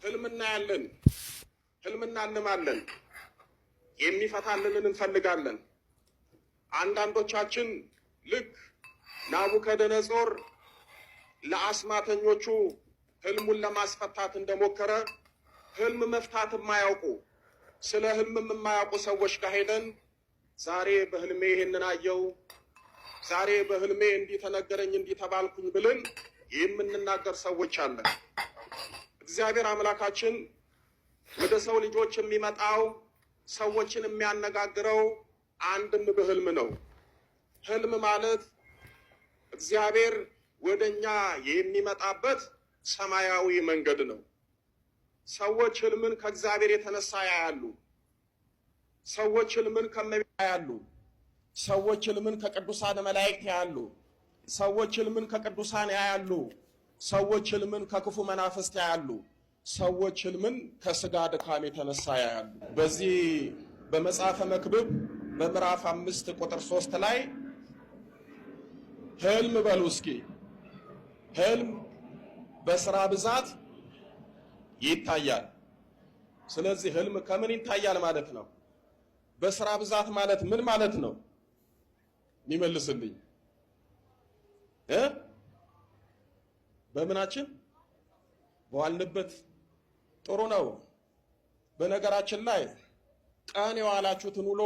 ህልምና ያለን ህልምና እንማለን የሚፈታልንን እንፈልጋለን። አንዳንዶቻችን ልክ ናቡከደነጾር ለአስማተኞቹ ህልሙን ለማስፈታት እንደሞከረ ህልም መፍታት የማያውቁ ስለ ህልም የማያውቁ ሰዎች ጋር ሄደን ዛሬ በህልሜ ይሄንን አየው፣ ዛሬ በህልሜ እንዲህ ተነገረኝ፣ እንዲህ ተባልኩኝ ብለን የምንናገር ሰዎች አለን። እግዚአብሔር አምላካችን ወደ ሰው ልጆች የሚመጣው ሰዎችን የሚያነጋግረው አንድም በህልም ነው። ህልም ማለት እግዚአብሔር ወደኛ የሚመጣበት ሰማያዊ መንገድ ነው። ሰዎች ህልምን ከእግዚአብሔር የተነሳ ያያሉ። ሰዎች ህልምን ከመቤት ያያሉ። ሰዎች ህልምን ከቅዱሳን መላእክት ያያሉ። ሰዎች ህልምን ከቅዱሳን ያያሉ። ሰዎች ህልምን ከክፉ መናፍስት ያያሉ። ሰዎች ህልምን ከስጋ ድካም የተነሳ ያያሉ። በዚህ በመጽሐፈ መክብብ በምዕራፍ 5 ቁጥር 3 ላይ ህልም በሉ እስኪ፣ ህልም በስራ ብዛት ይታያል። ስለዚህ ህልም ከምን ይታያል ማለት ነው? በስራ ብዛት ማለት ምን ማለት ነው? ይመልስልኝ። በምናችን በዋልንበት ጥሩ ነው። በነገራችን ላይ ቀን የዋላችሁትን ውሎ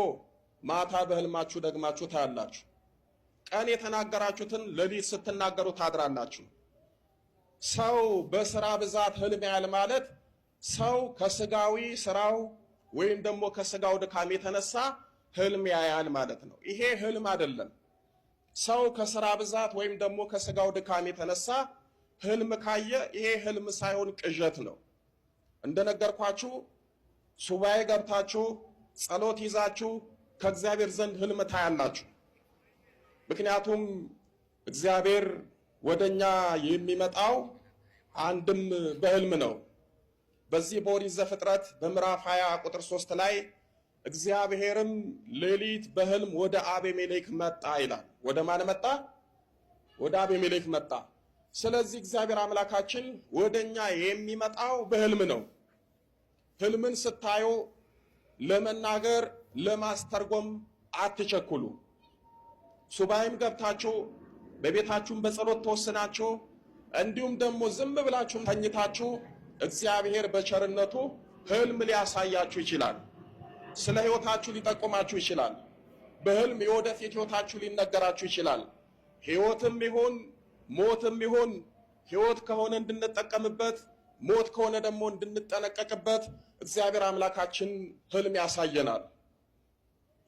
ማታ በህልማችሁ ደግማችሁ ታያላችሁ። ቀን የተናገራችሁትን ሌሊት ስትናገሩ ታድራላችሁ። ሰው በስራ ብዛት ህልም ያያል ማለት ሰው ከስጋዊ ስራው ወይም ደግሞ ከስጋው ድካም የተነሳ ህልም ያያል ማለት ነው። ይሄ ህልም አይደለም። ሰው ከስራ ብዛት ወይም ደግሞ ከስጋው ድካም የተነሳ ህልም ካየ ይሄ ህልም ሳይሆን ቅዠት ነው። እንደነገርኳችሁ ሱባኤ ገብታችሁ ጸሎት ይዛችሁ ከእግዚአብሔር ዘንድ ህልም ታያላችሁ። ምክንያቱም እግዚአብሔር ወደኛ የሚመጣው አንድም በህልም ነው። በዚህ በኦሪት ዘፍጥረት በምዕራፍ 20 ቁጥር 3 ላይ እግዚአብሔርም ሌሊት በህልም ወደ አቤሜሌክ መጣ ይላል። ወደ ማን መጣ? ወደ አቤሜሌክ መጣ። ስለዚህ እግዚአብሔር አምላካችን ወደኛ የሚመጣው በህልም ነው። ህልምን ስታዩ ለመናገር ለማስተርጎም አትቸኩሉ። ሱባኤም ገብታችሁ በቤታችሁም በጸሎት ተወስናችሁ እንዲሁም ደግሞ ዝም ብላችሁም ተኝታችሁ እግዚአብሔር በቸርነቱ ህልም ሊያሳያችሁ ይችላል። ስለ ህይወታችሁ ሊጠቁማችሁ ይችላል። በህልም የወደፊት ህይወታችሁ ሊነገራችሁ ይችላል። ህይወትም ይሁን ሞትም ይሁን ህይወት ከሆነ እንድንጠቀምበት፣ ሞት ከሆነ ደግሞ እንድንጠነቀቅበት እግዚአብሔር አምላካችን ህልም ያሳየናል።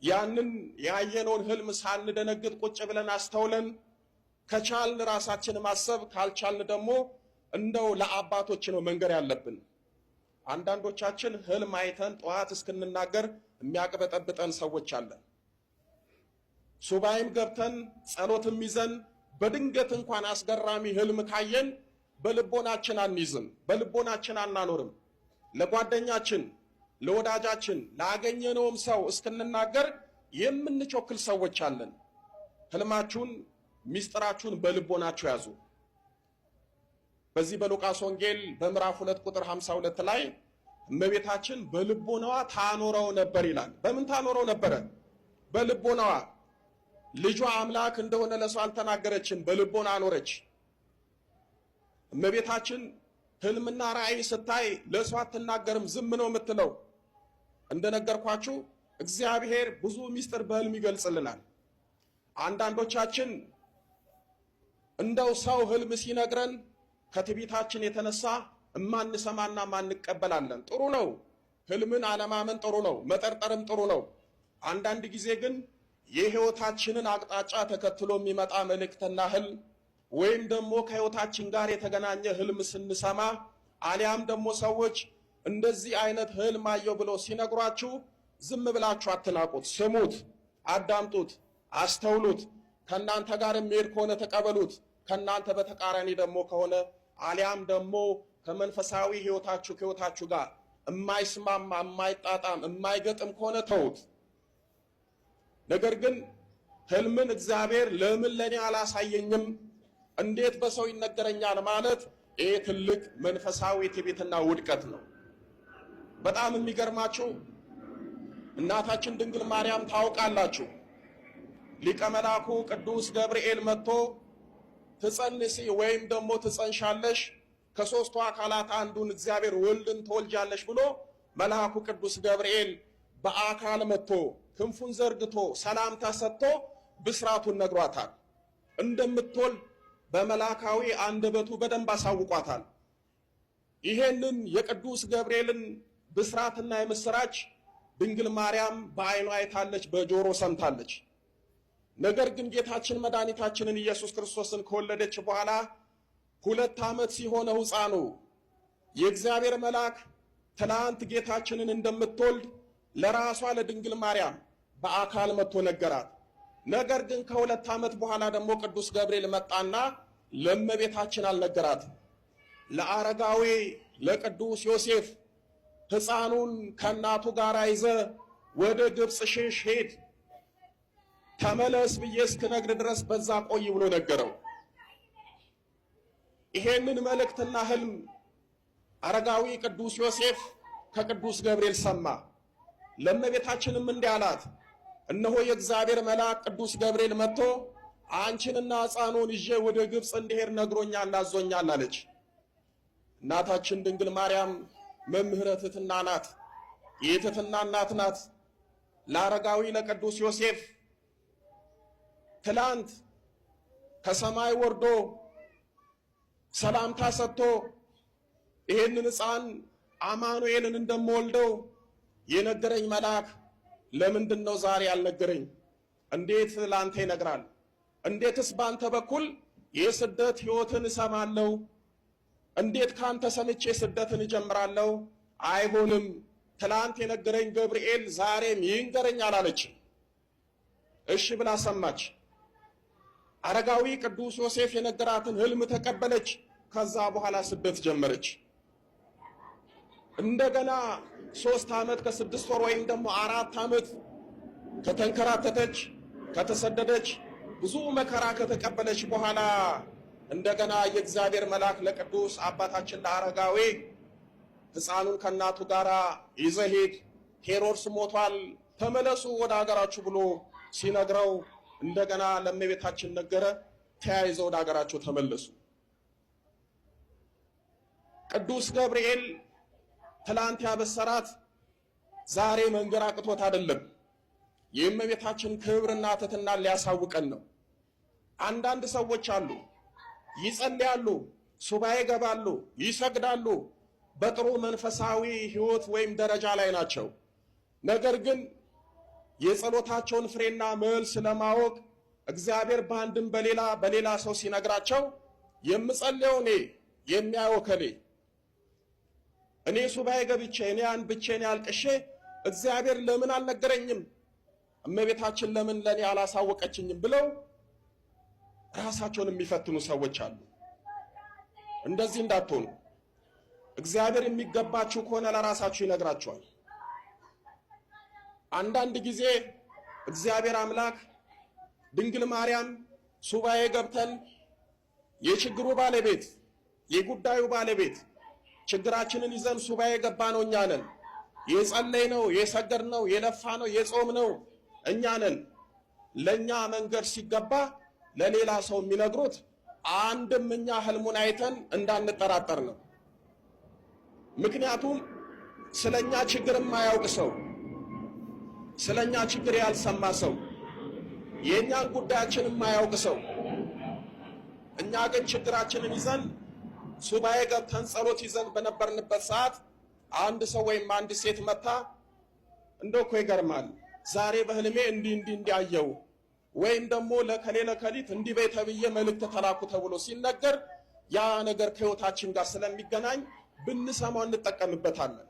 ያንን ያየነውን ህልም ሳንደነግጥ ቁጭ ብለን አስተውለን ከቻልን ራሳችን ማሰብ፣ ካልቻልን ደግሞ እንደው ለአባቶች ነው መንገር ያለብን። አንዳንዶቻችን ህልም አይተን ጠዋት እስክንናገር የሚያቅበጠብጠን ሰዎች አለን። ሱባኤም ገብተን ጸሎትም ይዘን በድንገት እንኳን አስገራሚ ህልም ካየን በልቦናችን አንይዝም፣ በልቦናችን አናኖርም። ለጓደኛችን፣ ለወዳጃችን፣ ላገኘነውም ሰው እስክንናገር የምንቾክል ሰዎች አለን። ህልማችሁን ሚስጥራችሁን በልቦናችሁ ያዙ። በዚህ በሉቃስ ወንጌል በምዕራፍ 2 ቁጥር 52 ላይ እመቤታችን በልቦናዋ ታኖረው ነበር ይላል። በምን ታኖረው ነበረ? በልቦናዋ። ልጇ አምላክ እንደሆነ ለሰው አልተናገረችም፣ በልቦና አኖረች። እመቤታችን ህልምና ራእይ ስታይ ለሰው አትናገርም፣ ዝም ነው የምትለው። እንደነገርኳችሁ እግዚአብሔር ብዙ ሚስጥር በህልም ይገልጽልናል። አንዳንዶቻችን እንደው ሰው ህልም ሲነግረን ከትዕቢታችን የተነሳ እማንሰማና ማንቀበላለን። ጥሩ ነው፣ ህልምን አለማመን ጥሩ ነው፣ መጠርጠርም ጥሩ ነው። አንዳንድ ጊዜ ግን የህይወታችንን አቅጣጫ ተከትሎ የሚመጣ መልእክትና ህልም ወይም ደግሞ ከህይወታችን ጋር የተገናኘ ህልም ስንሰማ አሊያም ደግሞ ሰዎች እንደዚህ አይነት ህልም አየው ብለው ሲነግሯችሁ ዝም ብላችሁ አትናቁት። ስሙት፣ አዳምጡት፣ አስተውሉት። ከናንተ ጋር የሚሄድ ከሆነ ተቀበሉት። ከናንተ በተቃራኒ ደግሞ ከሆነ አሊያም ደግሞ ከመንፈሳዊ ህይወታችሁ ጋር የማይስማማ የማይጣጣም የማይገጥም ከሆነ ተውት። ነገር ግን ህልምን እግዚአብሔር ለምን ለኔ አላሳየኝም፣ እንዴት በሰው ይነገረኛል ማለት ይሄ ትልቅ መንፈሳዊ ትዕቢትና ውድቀት ነው። በጣም የሚገርማችሁ እናታችን ድንግል ማርያም ታውቃላችሁ፣ ሊቀ መላኩ ቅዱስ ገብርኤል መጥቶ ትጸንሲ ወይም ደግሞ ትጸንሻለሽ ከሶስቱ አካላት አንዱን እግዚአብሔር ወልድን ትወልጃለሽ ብሎ መልአኩ ቅዱስ ገብርኤል በአካል መጥቶ ክንፉን ዘርግቶ ሰላምታ ሰጥቶ ብስራቱን ነግሯታል። እንደምትወልድ በመላካዊ አንደበቱ በደንብ አሳውቋታል። ይሄንን የቅዱስ ገብርኤልን ብስራትና የምስራች ድንግል ማርያም በዓይኗ አይታለች፣ በጆሮ ሰምታለች። ነገር ግን ጌታችን መድኃኒታችንን ኢየሱስ ክርስቶስን ከወለደች በኋላ 2 ዓመት ሲሆነው ሕፃኑ የእግዚአብሔር መልአክ ትላንት ጌታችንን እንደምትወልድ ለራሷ ለድንግል ማርያም በአካል መጥቶ ነገራት። ነገር ግን ከ2 ዓመት በኋላ ደግሞ ቅዱስ ገብርኤል መጣና ለእመቤታችን አልነገራትም። ለአረጋዊ ለቅዱስ ዮሴፍ ሕፃኑን ከእናቱ ጋር ይዘ ወደ ግብፅ ሽሽ ሄድ፣ ተመለስ ብዬ እስክነግር ድረስ በዛ ቆይ ብሎ ነገረው። ይሄንን መልእክትና ህልም አረጋዊ ቅዱስ ዮሴፍ ከቅዱስ ገብርኤል ሰማ። ለእመቤታችንም እንዲህ አላት፣ እነሆ የእግዚአብሔር መልአክ ቅዱስ ገብርኤል መጥቶ አንቺንና ሕፃኑን ይዤ ወደ ግብፅ እንዲሄድ ነግሮኛል፣ አዞኛል አለች። እናታችን ድንግል ማርያም መምህረ ትሕትና ናት፣ የትሕትና እናት ናት። ለአረጋዊ ለቅዱስ ዮሴፍ ትላንት ከሰማይ ወርዶ ሰላምታ ሰጥቶ ይሄንን ሕፃን አማኑኤልን እንደምወልደው የነገረኝ መልአክ ለምንድን ነው ዛሬ ያልነገረኝ? እንዴት ላንተ ይነግራል? እንዴትስ ባንተ በኩል የስደት ሕይወትን እሰማለሁ? እንዴት ካንተ ሰምቼ ስደትን እጀምራለሁ? አይሆንም፣ ትላንት የነገረኝ ገብርኤል ዛሬም ይንገረኝ አላለች። እሺ ብላ ሰማች። አረጋዊ ቅዱስ ዮሴፍ የነገራትን ህልም ተቀበለች። ከዛ በኋላ ስደት ጀመረች። እንደገና 3 ዓመት ከ6 ወር ወይም ደግሞ 4 ዓመት ከተንከራተተች ከተሰደደች ብዙ መከራ ከተቀበለች በኋላ እንደገና የእግዚአብሔር መልአክ ለቅዱስ አባታችን ለአረጋዊ ሕፃኑን ከእናቱ ጋር ይዘህ ሂድ፣ ሄሮድስ ሞቷል፣ ተመለሱ ወደ ሀገራችሁ ብሎ ሲነግረው እንደገና ለእመቤታችን ነገረ። ተያይዘው ወደ ሀገራቸው ተመለሱ። ቅዱስ ገብርኤል ትላንት ያበሰራት ዛሬ መንገር አቅቶት አይደለም፣ የእመቤታችን ክብርና ትሕትና ሊያሳውቀን ነው። አንዳንድ ሰዎች አሉ፣ ይጸልያሉ፣ ሱባኤ ይገባሉ፣ ይሰግዳሉ፣ በጥሩ መንፈሳዊ ሕይወት ወይም ደረጃ ላይ ናቸው። ነገር ግን የጸሎታቸውን ፍሬና መልስ ለማወቅ እግዚአብሔር በአንድም በሌላ ሰው ሲነግራቸው የምጸልየው እኔ የሚያየው ከሌ እኔ ሱባኤ ገብቼ እኔ አንብቼ እኔ አልቅሼ እግዚአብሔር ለምን አልነገረኝም፣ እመቤታችን ለምን ለኔ አላሳወቀችኝም ብለው ራሳቸውን የሚፈትኑ ሰዎች አሉ። እንደዚህ እንዳትሆኑ። እግዚአብሔር የሚገባችሁ ከሆነ ለራሳችሁ ይነግራችኋል። አንዳንድ ጊዜ እግዚአብሔር አምላክ ድንግል ማርያም ሱባኤ ገብተን የችግሩ ባለቤት የጉዳዩ ባለቤት ችግራችንን ይዘን ሱባኤ ገባ ነው እኛ ነን። የጸለይ ነው የሰገድ ነው የለፋ ነው የጾም ነው እኛ ነን። ለኛ መንገድ ሲገባ ለሌላ ሰው የሚነግሩት አንድም እኛ ህልሙን አይተን እንዳንጠራጠር ነው። ምክንያቱም ስለኛ ችግር የማያውቅ ሰው፣ ስለኛ ችግር ያልሰማ ሰው፣ የኛን ጉዳያችን የማያውቅ ሰው፣ እኛ ግን ችግራችንን ይዘን ሱባኤ ገብተን ጸሎት ይዘን በነበርንበት ሰዓት አንድ ሰው ወይም አንድ ሴት መታ እንደው እኮ ይገርማል ዛሬ በህልሜ እንዲያየው ወይም ደግሞ ለከሌት እንዲህ በይ ተብዬ መልእክት ተላኩ ተብሎ ሲነገር ያ ነገር ከህይወታችን ጋር ስለሚገናኝ ብንሰማው እንጠቀምበታለን።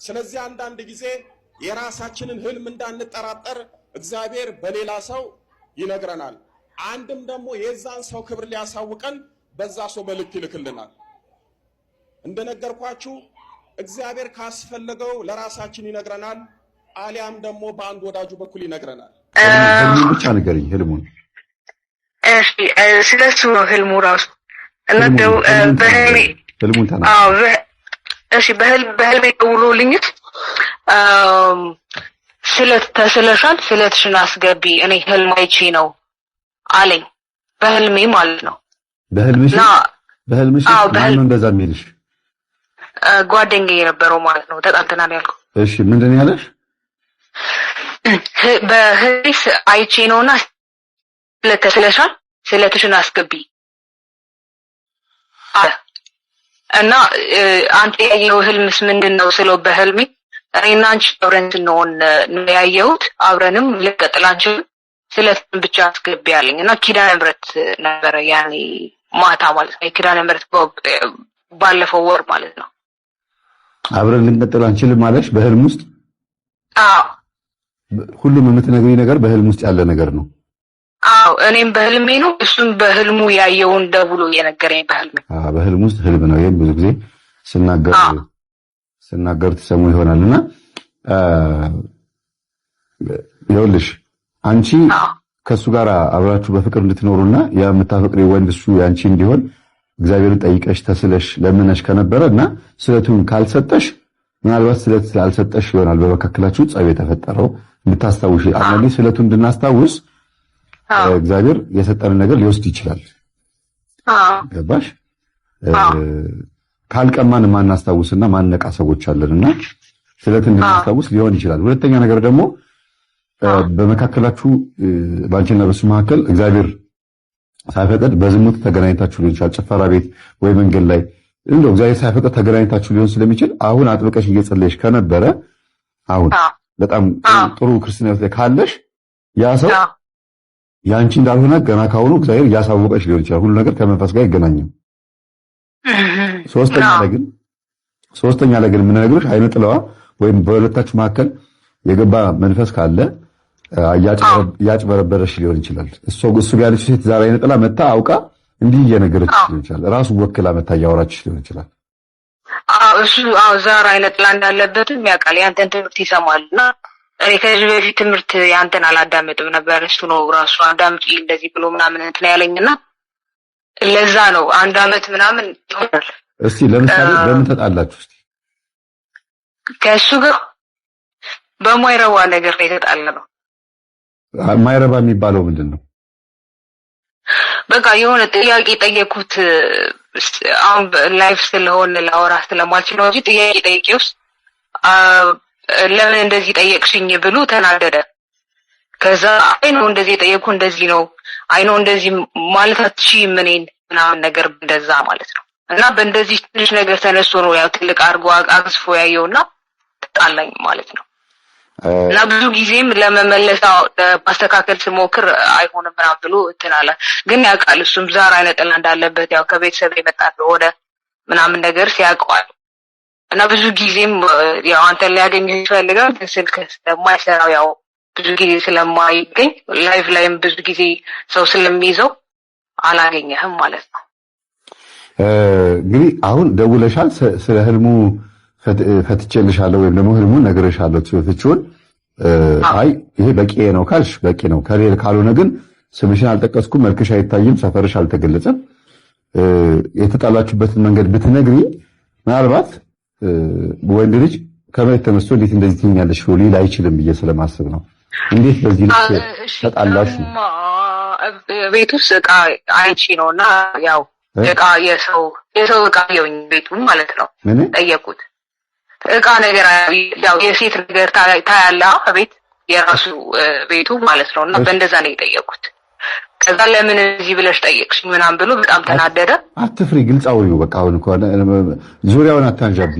ስለዚህ አንዳንድ ጊዜ የራሳችንን ህልም እንዳንጠራጠር እግዚአብሔር በሌላ ሰው ይነግረናል። አንድም ደግሞ የዛን ሰው ክብር ሊያሳውቀን በዛ ሰው መልእክት ይልክልናል። እንደነገርኳችሁ እግዚአብሔር ካስፈለገው ለራሳችን ይነግረናል፣ አሊያም ደግሞ በአንድ ወዳጁ በኩል ይነግረናል። ህልሙን ብቻ ንገሪኝ። ህልሙን እሺ፣ ስለሱ ህልሙ ራሱ እና ህልሙን ተናገር። እሺ በህልሜ ደውሎልኝት ስለት ተስለሻል፣ ስለትሽን አስገቢ እኔ ህልም አይቼ ነው አለኝ። በህልሜ ማለት ነው። በህልምሽ ማን ነው እንደዛ የሚልሽ? ጓደኛዬ የነበረው ማለት ነው። ተጣልተናል ያልኩት። እሺ ምንድን ነው ያለሽ? በህልሜ አይቼ ነውና ስለተስለሻል፣ ስለትሽን አስገቢ እና አንተ ያየው ህልምስ ምንድነው ስለው በህልሜ እኔና አንቺ አብረን ስንሆን ነው ያየሁት፣ አብረንም ልቀጥል አንችልም፣ ስለትን ብቻ አስገቢ ያለኝ እና ኪዳነ ምህረት ነበረ ያኔ ማታ ማለት ነው። ኪዳነ ምህረት ባለፈው ወር ማለት ነው። አብረን ልንቀጥል አንችልም ማለሽ በህልም ውስጥ? አዎ ሁሉም የምትነግሪኝ ነገር በህልም ውስጥ ያለ ነገር ነው? አዎ እኔም በህልሜ ነው፣ እሱም በህልሙ ያየውን ደውሎ የነገረኝ በህልሜ። በህልም ውስጥ ህልም ነው። ይሄን ብዙ ጊዜ ስናገር ትሰሙ ይሆናልና ይኸውልሽ አንቺ ከሱ ጋር አብራችሁ በፍቅር እንድትኖሩና ያ የምታፈቅሪው ወንድ እሱ ያንቺ እንዲሆን እግዚአብሔርን ጠይቀሽ ተስለሽ ለምነሽ ከነበረና ስለቱን ካልሰጠሽ ምናልባት ስለት ስላልሰጠሽ ይሆናል በመካከላችሁ ጸብ የተፈጠረው እንድታስታውሽ። አንዴ ስለቱን እንድናስታውስ እግዚአብሔር የሰጠንን ነገር ሊወስድ ይችላል። ገባሽ? ካልቀማን ማናስታውስና ማንነቃ ሰዎች አለንና ስለትን እንድናስታውስ ሊሆን ይችላል። ሁለተኛ ነገር ደግሞ በመካከላችሁ ባንቺና በሱ መካከል እግዚአብሔር ሳይፈቅድ በዝሙት ተገናኝታችሁ ሊሆን ይችላል። ጭፈራ ቤት ወይ መንገድ ላይ እንደው እግዚአብሔር ሳይፈቅድ ተገናኝታችሁ ሊሆን ስለሚችል አሁን አጥብቀሽ እየጸለይሽ ከነበረ አሁን በጣም ጥሩ ክርስቲያን ላይ ካለሽ ያ ሰው ያንቺ እንዳልሆነ ገና ካሁኑ እግዚአብሔር እያሳወቀሽ ሊሆን ይችላል። ሁሉ ነገር ከመንፈስ ጋር አይገናኝም። ሶስተኛ ላይ ግን ምን ነግሮሽ አይነ ጥለዋ ወይም በሁለታችሁ መካከል የገባ መንፈስ ካለ ያጭበረበረሽ ሊሆን ይችላል። እሱ ጋር ያለች ሴት ዛሬ አይነ ጥላ መታ አውቃ እንዲህ እየነገረችሽ ሊሆን ይችላል። ራሱ ወክላ መታ እያወራችሽ ሊሆን ይችላል። እሱ ዛሬ አይነ ጥላ እንዳለበትም ያውቃል። ያንተን ትምህርት ይሰማልና እኔ ከዚህ በፊት ትምህርት ያንተን አላዳመጥም ነበር። እሱ ነው ራሱ አዳምጪ እንደዚህ ብሎ ምናምን እንትን ያለኝና ለዛ ነው 1 አመት ምናምን ይሆናል። እስቲ ለምሳሌ በምን ተጣላችሁ? እስቲ ከሱ ጋር በማይረባ ነገር ላይ ተጣላነው። ማይረባ የሚባለው ምንድነው? በቃ የሆነ ጥያቄ ጠየቁት። አሁን ላይፍ ስለሆነ ላወራ ስለማልችል ነው እንጂ ጥያቄ ጠይቄውስ ለምን እንደዚህ ጠየቅሽኝ ብሎ ተናደደ። ከዛ አይ ነው እንደዚህ ጠየቁ እንደዚህ ነው አይ ነው እንደዚህ ማለት አትችይም እኔን ምናምን ነገር እንደዛ ማለት ነው። እና በእንደዚህ ትንሽ ነገር ተነስቶ ነው ያው ትልቅ አርጎ አግዝፎ ያየውና ተጣላኝ ማለት ነው። እና ብዙ ጊዜም ለመመለስ ማስተካከል ስሞክር አይሆንም ምናምን ብሎ እንትን አለ። ግን ያውቃል እሱም ዛሬ አይነ ጥላ እንዳለበት ያው ከቤተሰብ የመጣ እንደሆነ ምናምን ነገር ሲያውቀዋል። እና ብዙ ጊዜም ያው አንተ ሊያገኝህ ይፈልጋል ስልክ ስለማይሰራው ያው ብዙ ጊዜ ስለማይገኝ ላይቭ ላይም ብዙ ጊዜ ሰው ስለሚይዘው አላገኘህም ማለት ነው። እንግዲህ አሁን ደውለሻል ስለ ህልሙ ፈትቼልሻለሁ ወይም ደግሞ ህልሙን ነግሬሻለሁ ፍቺውን አይ ይሄ በቂ ነው ካልሽ በቂ ነው። ከሌላ ካልሆነ ግን ስምሽን አልጠቀስኩም፣ መልክሽ አይታይም፣ ሰፈርሽ አልተገለጸም፣ የተጣላችሁበትን መንገድ ብትነግሪ ምናልባት ወንድ ልጅ ከመሬት ተነስቶ እንዴት እንደዚህ ትኛለሽ ሊል አይችልም ብዬ ስለማስብ ነው። እንዴት በዚህ ልክ ተጣላሽ? ቤት ውስጥ ዕቃ አይቺ ነውና ያው ዕቃ የሰው ዕቃ የውኝ ቤቱን ማለት ነው ጠየቁት። ዕቃ ነገር ያው የሴት ነገር ታያላ ቤት የራሱ ቤቱ ማለት ነውና በእንደዛ ነው የጠየቁት። ከዛ ለምን እዚህ ብለሽ ጠየቅሽ ምናምን ብሎ በጣም ተናደደ። አትፍሪ፣ ግልጽ አውሪው በቃ። አሁን ዙሪያውን አታንዣቢ።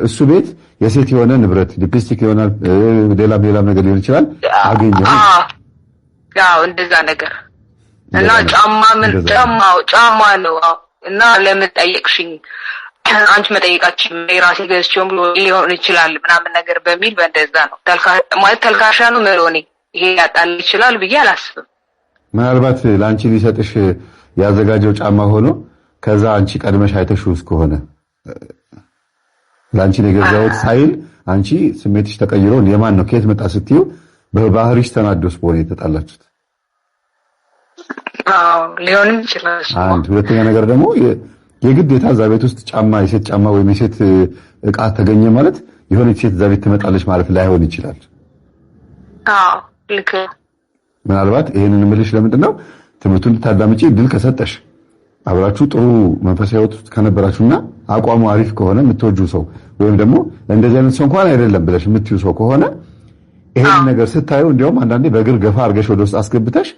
እሱ ቤት የሴት የሆነ ንብረት ሊፕስቲክ ይሆናል፣ ሌላም ነገር ሊሆን ይችላል። አገኘው ያው እንደዛ ነገር እና ጫማ ነው እና ለምን ጠየቅሽኝ አንቺ መጠየቃችን የራሴ ገዝቼው ብሎ ሊሆን ይችላል ምናምን ነገር በሚል በእንደዛ ነው ማለት ተልካሻ ነው መሮኔ ይሄ ያጣል ይችላል ብዬ አላስብም። ምናልባት ለአንቺ ሊሰጥሽ ያዘጋጀው ጫማ ሆኖ ከዛ አንቺ ቀድመሽ አይተሽው እስከሆነ ለአንቺ የገዛሁት ሳይል አንቺ ስሜትሽ ተቀይሮ የማን ነው ከየት መጣ ስትዩ በባህሪሽ ተናዶስ በሆነ የተጣላችሁት ሊሆንም ይችላል። አንድ ሁለተኛ ነገር ደግሞ የግዴታ እዛ ቤት ውስጥ ጫማ የሴት ጫማ ወይም የሴት ዕቃ ተገኘ ማለት የሆነች ሴት እዛ ቤት ትመጣለች ማለት ላይሆን ይችላል። ልክ ምናልባት ይሄንን ምልሽ ለምንድን ነው ትምህርቱን እንድታዳምጪ ድል ከሰጠሽ አብራችሁ ጥሩ መንፈሳዊ ህይወት ውስጥ ከነበራችሁና አቋሙ አሪፍ ከሆነ የምትወጂው ሰው ወይም ደግሞ እንደዚህ አይነት ሰው እንኳን አይደለም ብለሽ የምትዩ ሰው ከሆነ ይሄን ነገር ስታዩ እንዲያውም አንዳንዴ በእግር ገፋ አድርገሽ ወደ ውስጥ አስገብተሽ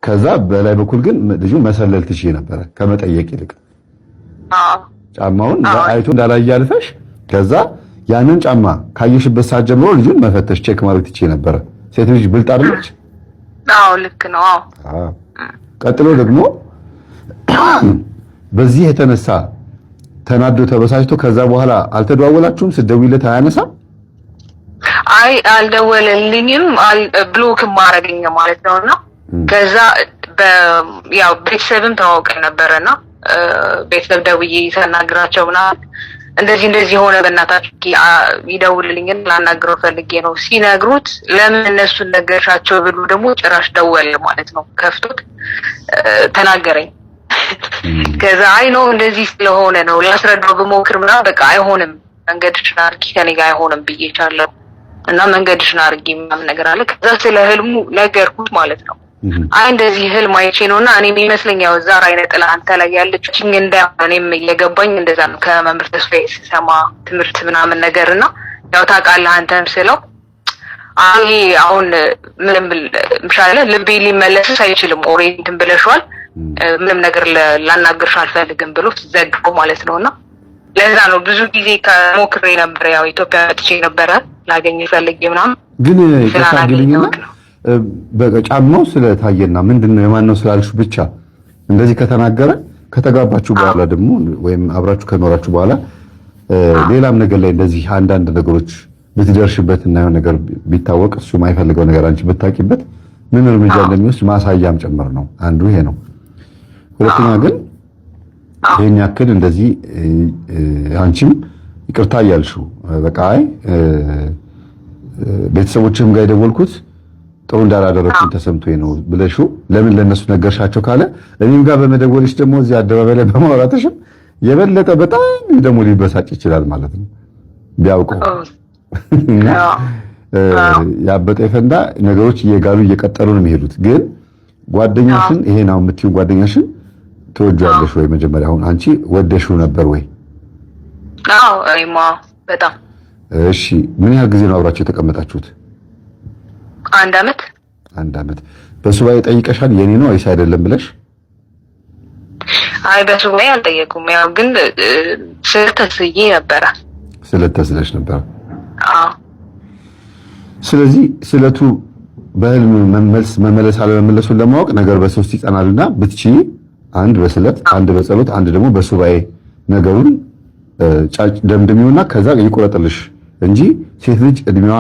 ከዛ በላይ በኩል ግን ልጁ መሰለል ትችይ ነበረ ከመጠየቅ ይልቅ ጫማውን አይቶ እንዳላየ አልፈሽ ከዛ ያንን ጫማ ካየሽበት ሰዓት ጀምሮ ልጁን መፈተሽ ቼክ ማድረግ ትችይ ነበረ። ሴት ልጅ ብልጥ አይደለች? ልክ ነው። ቀጥሎ ደግሞ በዚህ የተነሳ ተናዶ ተበሳጭቶ ከዛ በኋላ አልተደዋወላችሁም? ስትደውይለት አያነሳም? አይ አልደወለልኝም፣ ብሎክም ማረገኝ ማለት ነውና ከዛ ያው ቤተሰብም ተዋውቀን ነበረና ቤተሰብ ደውዬ ሳናግራቸው ምናምን እንደዚህ ሆነ በእናታችሁ ይደውልልኝን ላናግረው ፈልጌ ነው ሲነግሩት ለምን እነሱን ነገርሻቸው ብሎ ደግሞ ጭራሽ ደወለ ማለት ነው። ከፍቶት ተናገረኝ። ከዛ አይ ነው እንደዚህ ስለሆነ ነው ላስረዳው በሞክር ምናምን በቃ አይሆንም መንገድሽን አድርጊ ከኔ ጋር አይሆንም ብዬሻለሁ እና መንገድሽን አድርጊ ምናምን ነገር አለ። ከዛ ስለ ህልሙ ነገርኩት ማለት ነው። አይ እንደዚህ ህልም አይቼ ነውና እኔ የሚመስለኝ ያው ዛራ አይነት ጥላ አንተ ላይ ያለችኝ እኔም እየገባኝ እንደዛ ነው ከመምህር ተስፋዬ ስሰማ ትምህርት ምናምን ነገርና ያው ታውቃለህ አንተም ስለው አይ አሁን ምንም ምሻለ ልቤ ሊመለስስ አይችልም ኦሬዲ እንትን ብለሽዋል ምንም ነገር ላናግርሽ አልፈልግም ብሎ ዘግቦ ማለት ነውና ለዛ ነው ብዙ ጊዜ ከሞክሬ ነበር ያው ኢትዮጵያ መጥቼ ነበረ ላገኝ ፈልጌ ምናምን ግን ተሳግልኝና በጫማው ስለታየና ምንድነው የማነው ስላልሽ ብቻ እንደዚህ ከተናገረ ከተጋባችሁ በኋላ ደግሞ ወይም አብራችሁ ከኖራችሁ በኋላ ሌላም ነገር ላይ እንደዚህ አንዳንድ ነገሮች ብትደርሽበት እና የሆነ ነገር ቢታወቅ እሱ የማይፈልገው ነገር አንቺ ብታቂበት ምን እርምጃ እንደሚወስድ ማሳያም ጭምር ነው። አንዱ ይሄ ነው። ሁለተኛ ግን ይሄን ያክል እንደዚህ አንቺም ይቅርታ እያልሽው በቃ አይ ቤተሰቦችም ጋር የደወልኩት ጥሩ እንዳላደረኩኝ ተሰምቶኝ ነው ብለሽው ለምን ለነሱ ነገርሻቸው ካለ እኔም ጋር በመደወልሽ ደግሞ እዚህ አደባባይ ላይ በማውራትሽም የበለጠ በጣም ደግሞ ሊበሳጭ ይችላል ማለት ነው ቢያውቀው። ያበጠ ፈንዳ ነገሮች እየጋሉ እየቀጠሉ ነው የሚሄዱት። ግን ጓደኛሽን ይሄን አሁን የምትይው ጓደኛሽን ትወጂዋለሽ ወይ? መጀመሪያ አሁን አንቺ ወደሽው ነበር ወይ? አዎ አይማ በጣም እሺ። ምን ያህል ጊዜ ነው አብራችሁ የተቀመጣችሁት? አንድ አመት። በሱባኤ ጠይቀሻል የኔ ነው ወይስ አይደለም ብለሽ? አይ በሱባኤ አልጠየቁም። ያው ግን ስለተስዬ ነበር። ስለተስለሽ ነበር? አዎ። ስለዚህ ስለቱ በህልም መመለስ አለመመለሱን ለማወቅ ነገር በሶስት ይጸናልና ብትቺ አንድ በስለት አንድ በጸሎት አንድ ደግሞ በሱባኤ ነገሩን ጫጭ ደምድሚውና ከዛ ይቆረጥልሽ እንጂ ሴት ልጅ እድሜዋ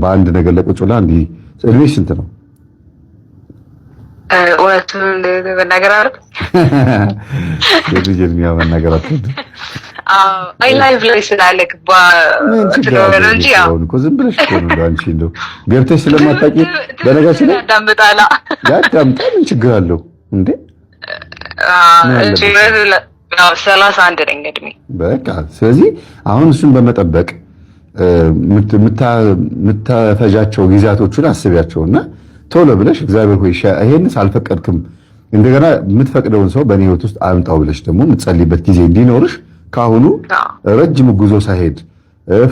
በአንድ ነገር ለቁጭ ብላ እንዲህ እድሜሽ ስንት ነው? ወጥቱን ነገር አረ ሴት ልጅ እድሜዋ መናገር አትወድም። አይ ላይቭ ላይ ስላለክ ስለሆነ እንጂ ያው እኮ ዝም ብለሽ እኮ ነው አንቺ እንደው ገብተሽ ስለማታውቂ በነገርሽ ላይ ያዳምጣላ ያዳምጣ ምን ችግር አለው እንዴ? እቺ 31 ነኝ እድሜ። በቃ ስለዚህ አሁን እሱን በመጠበቅ ምታፈጃቸው ጊዜያቶቹን አስቢያቸውና ቶሎ ብለሽ እግዚአብሔር ሆይ ይሄንስ አልፈቀድክም እንደገና የምትፈቅደውን ሰው በእኔ ህይወት ውስጥ አምጣው ብለሽ ደግሞ የምትጸልይበት ጊዜ እንዲኖርሽ ካሁኑ ረጅም ጉዞ ሳይሄድ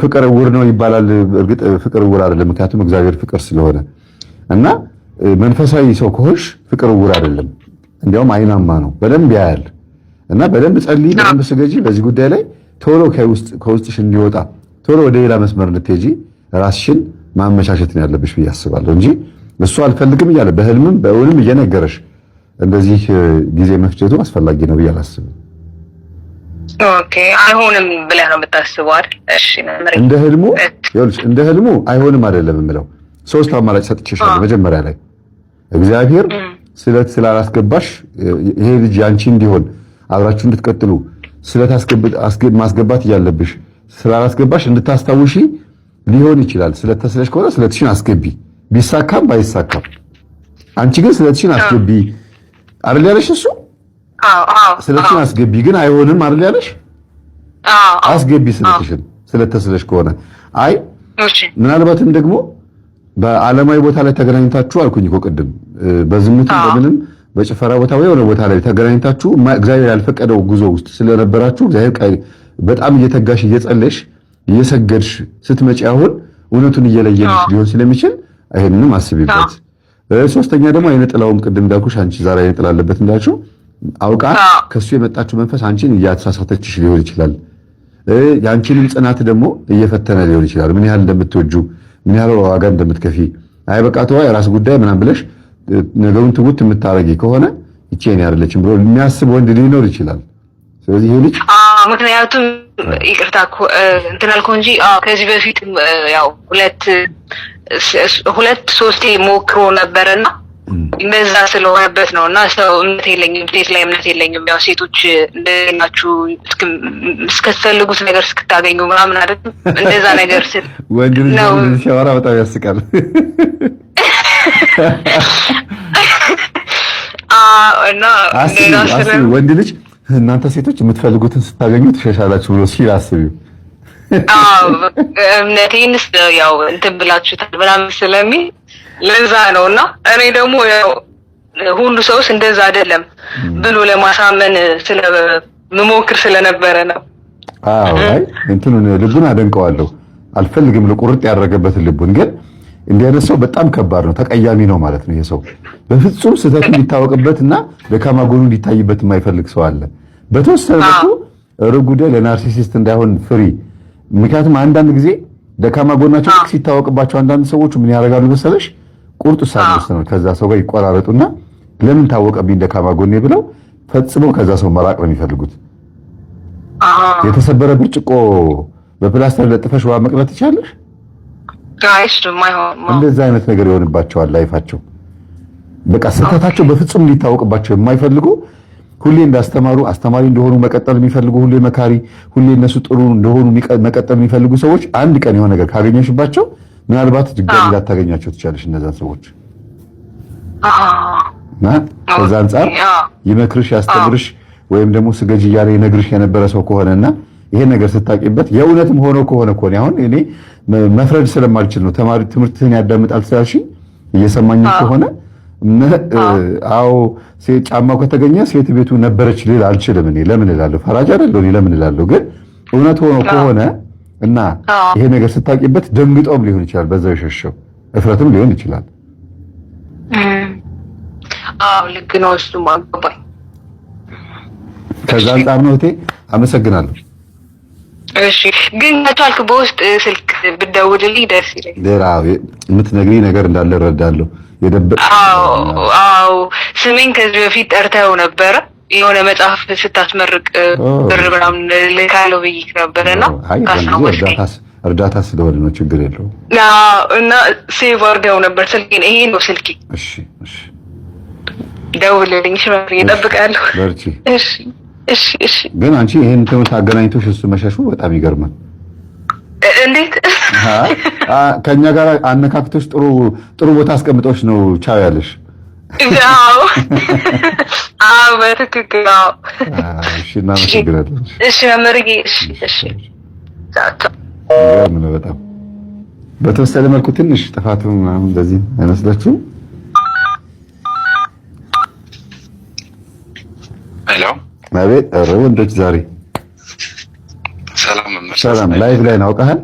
ፍቅር እውር ነው ይባላል። እርግጥ ፍቅር እውር አይደለም፣ ምክንያቱም እግዚአብሔር ፍቅር ስለሆነ እና መንፈሳዊ ሰው ከሆንሽ ፍቅር እውር አይደለም፣ እንዲያውም አይናማ ነው፣ በደንብ ያያል። እና በደንብ ጸልይ፣ በደንብ ስገጂ። በዚህ ጉዳይ ላይ ቶሎ ከውስጥሽ እንዲወጣ ቶሎ ወደ ሌላ መስመር እንድትሄጂ ራስሽን ማመቻቸት ነው ያለብሽ ብዬ አስባለሁ እንጂ እሱ አልፈልግም እያለ በህልምም በእውንም እየነገረሽ እንደዚህ ጊዜ መፍጀቱ አስፈላጊ ነው ብዬ አላስብም። ኦኬ አይሆንም ብለህ ነው የምታስበው አይደል? እሺ እንደ ህልሙ አይሆንም አይደለም የምለው። ሶስት አማራጭ ሰጥቼሻለሁ መጀመሪያ ላይ እግዚአብሔር ስላላስገባሽ ይሄ ልጅ ያንቺ እንዲሆን አብራችሁ እንድትቀጥሉ ማስገባት እያለብሽ ስላላስገባሽ እንድታስታውሺ ሊሆን ይችላል። ስለተስለሽ ከሆነ ስለትሽን አስገቢ፣ ቢሳካም ባይሳካም አንቺ ግን ስለትሽን አስገቢ አይደል ያለሽ እሱ? ስለትሽን አስገቢ ግን አይሆንም አይደል ያለሽ? አስገቢ ስለተስለሽ ከሆነ አይ ምናልባትም ደግሞ በዓለማዊ ቦታ ላይ ተገናኝታችሁ አልኩኝ እኮ ቅድም በዝሙት እንደምንም በጭፈራ ቦታ ወይ የሆነ ቦታ ላይ ተገናኝታችሁ እግዚአብሔር ያልፈቀደው ጉዞ ውስጥ ስለነበራችሁ እግዚአብሔር በጣም እየተጋሽ እየጸለሽ እየሰገድሽ ስትመጪ አሁን እውነቱን እየለየልሽ ሊሆን ስለሚችል ይሄንንም አስቢበት። ሶስተኛ ደግሞ አይነ ጥላውም ቅድም እንዳልኩሽ አንቺ ዛሬ አይነ ጥላ አለበት እንዳልሽው አውቃ ከሱ የመጣችው መንፈስ አንቺን እያተሳሳተችሽ ሊሆን ይችላል። ያንቺንም ጽናት ደግሞ እየፈተነ ሊሆን ይችላል። ምን ያህል እንደምትወጁ ምን ያህል ዋጋ እንደምትከፊ አይ በቃ ተዋ የራስ ጉዳይ ምናምን ብለሽ ነገሩን ትውት የምታረጊ ከሆነ እቺ እኔ አይደለችም ብሎ የሚያስብ ወንድ ሊኖር ይችላል። ስለዚህ ይሄ ልጅ ምክንያቱም ይቅርታ እንትን አልኩ እንጂ ከዚህ በፊት ያው ሁለት ሶስቴ ሞክሮ ነበርና እንደዛ ስለሆነበት ነውና ሰው እምነት የለኝም ሴት ላይ እምነት የለኝም ያው ሴቶች እንደናችሁ እስከተፈልጉት ነገር እስክታገኙ ምናምን አይደል እንደዛ ነገር ስል ወንድ ልጅ ሲያወራ በጣም ያስቃል። እና ወንድ ልጅ እናንተ ሴቶች የምትፈልጉትን ስታገኙ ትሸሻላችሁ ብሎ ሲል አስቢው። እምነቴንስ ያው እንትን ብላችሁታል ምናምን ስለሚል ለዛ ነውና እኔ ደግሞ ያው ሁሉ ሰውስ እንደዛ አይደለም ብሎ ለማሳመን ስለምሞክር ስለነበረ ነው። አይ እንትኑን ልቡን አደንቀዋለሁ። አልፈልግም ለቁርጥ ያደረገበትን ልቡን ግን እንዲህ አይነት ሰው በጣም ከባድ ነው፣ ተቀያሚ ነው ማለት ነው። ይሄ ሰው በፍጹም ስህተቱ እንዲታወቅበትና ደካማ ጎኑ እንዲታይበት የማይፈልግ ሰው አለ። በተወሰነ መልኩ ርጉደ ለናርሲሲስት እንዳይሆን ፍሪ። ምክንያቱም አንዳንድ ጊዜ ደካማ ጎናቸው ሲታወቅባቸው አንዳንድ ሰዎች ምን ያደርጋሉ መሰለሽ? ቁርጥ ውሳኔ ወስነው ከዛ ሰው ጋር ይቆራረጡና ለምን ታወቀብኝ ደካማ ጎኔ ብለው ፈጽመው ከዛ ሰው መራቅ ነው የሚፈልጉት። የተሰበረ ብርጭቆ በፕላስተር ለጥፈሽ ውሃ መቅረት ትችላለሽ? እንደዛ አይነት ነገር ይሆንባቸዋል ላይፋቸው። በቃ ስህተታቸው በፍጹም ሊታወቅባቸው የማይፈልጉ ሁሌ እንዳስተማሩ አስተማሪ እንደሆኑ መቀጠል የሚፈልጉ ሁሌ መካሪ ሁሌ እነሱ ጥሩ እንደሆኑ መቀጠል የሚፈልጉ ሰዎች አንድ ቀን የሆነ ነገር ካገኘሽባቸው ምናልባት ድጋሚ ላታገኛቸው ትችላለሽ እነዛን ሰዎች። ከዛ አንፃር ይመክርሽ ያስተምርሽ ወይም ደግሞ ስገጅ እያለ ይነግርሽ የነበረ ሰው ከሆነና ይሄን ነገር ስታቂበት የእውነትም ሆኖ ከሆነ አሁን እኔ መፍረድ ስለማልችል ነው። ተማሪ ትምህርትህን ያዳምጣል ስላልሽኝ እየሰማኝ ከሆነ አዎ ሴት ጫማው ከተገኘ ሴት ቤቱ ነበረች ልል አልችልም። እኔ ለምን እላለሁ? ፈራጅ አይደለሁ እኔ ለምን እላለሁ? ግን እውነት ሆኖ ከሆነ እና ይሄ ነገር ስታቂበት ደንግጦም ሊሆን ይችላል፣ በዛው የሸሸው እፍረትም ሊሆን ይችላል። ልክ ነው። እሱም አገባኝ። ከዛ አንጻር ነው እቴ አመሰግናለሁ። እሺ ግን ከቻልክ በውስጥ ስልክ ብትደውልልኝ ደስ ይለኛል። የምትነግሪኝ ነገር እንዳለ እረዳለሁ። አዎ ስሜን ከዚህ በፊት ጠርተው ነበረ የሆነ መጽሐፍ ስታስመርቅ ብር ምናምን ልካለው ብዬሽ ነበረና እርዳታ ስለሆነ ነው ችግር የለውም። እና ሴቭ አድርገው ነበር ስልኬን። ይሄ ነው ስልኬ። እሺ ደውልልኝ። እሺ እጠብቃለሁ። በርቺ። እሺ ግን አንቺ ይሄን ትምህርት አገናኝቶሽ እሱ መሸሹ በጣም ይገርማል። እንዴት ከኛ ጋር አነካክቶሽ ጥሩ ቦታ አስቀምጦሽ ነው ቻው ያለሽ? በትክክል። እሺ እናመሰግናለን። እሺ መምህርዬ። እሺ በጣም በተወሰነ መልኩ ትንሽ ጥፋቱ ምናምን እንደዚህ አይመስላችሁም? ሄሎ አቤት። ኧረ ወንዶች ዛሬ ሰላም ላይቭ ላይ ነው አውቀሃል?